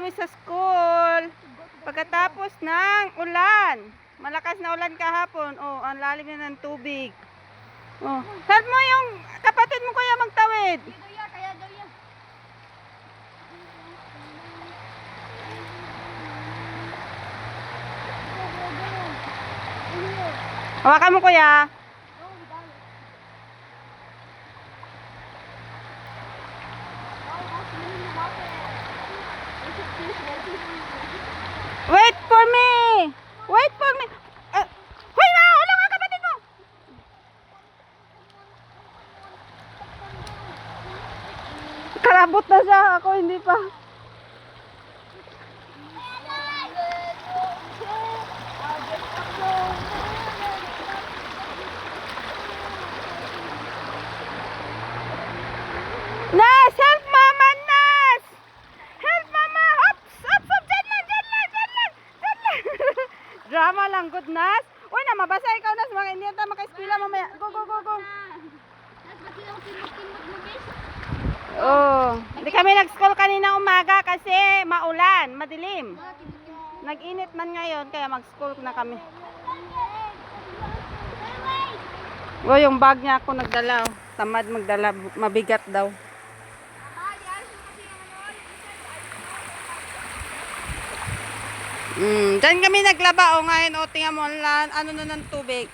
kami sa school. Pagkatapos ng ulan. Malakas na ulan kahapon. Oh, ang lalim na ng tubig. Oh, help mo yung kapatid mo kuya magtawid. Hawakan mo kuya. Wait for me. Wait for me. Hoy na, wala nga kapatid mo. Karabot na siya, ako hindi pa. Nas, help mama, Nas! Help mama! Hops! Hops! Hops! Diyan lang! Diyan lang! Diyan lang! Diyan lang! Drama lang, good Nas! Uy na, mabasa ikaw Nas! Mga hindi natin maka-eskwila mamaya. Go, go, go, go! Oh, hindi kami nag-school kanina umaga kasi maulan, madilim. Nag-init man ngayon kaya mag-school na kami. Oh, yung bag niya ako nagdala. Oh. Tamad magdala, mabigat daw. Diyan kami naglaba o ngayon o tingnan mo ano na ng tubig.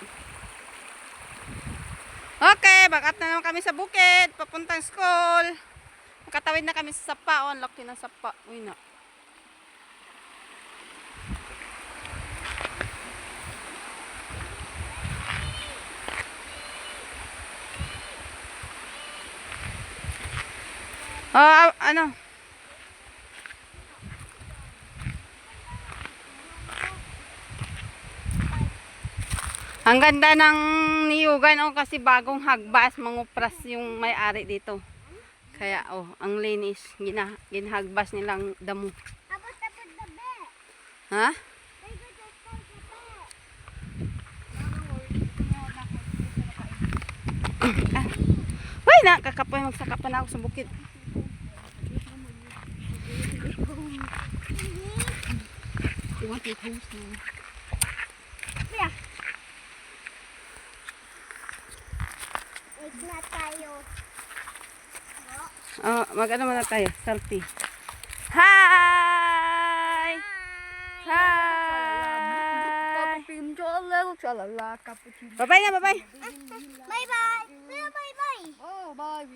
Okay, back up na naman kami sa bukid, papuntang school. Nakatawid na kami sa sapa o ang laki ng sapa. Uy na. Ano? Ang ganda ng niyugan oh, kasi bagong hagbas, mangupras yung may-ari dito. Kaya oh, ang linis, ginahagbas nilang damo. Ha? Uy na, kakapoy magsakapan ako sa bukid. Na tayo. Oh, mag-ano muna tayo? Selfie. Hi! Hi! Bye-bye na, bye-bye. Bye-bye. Bye-bye. Oh, bye.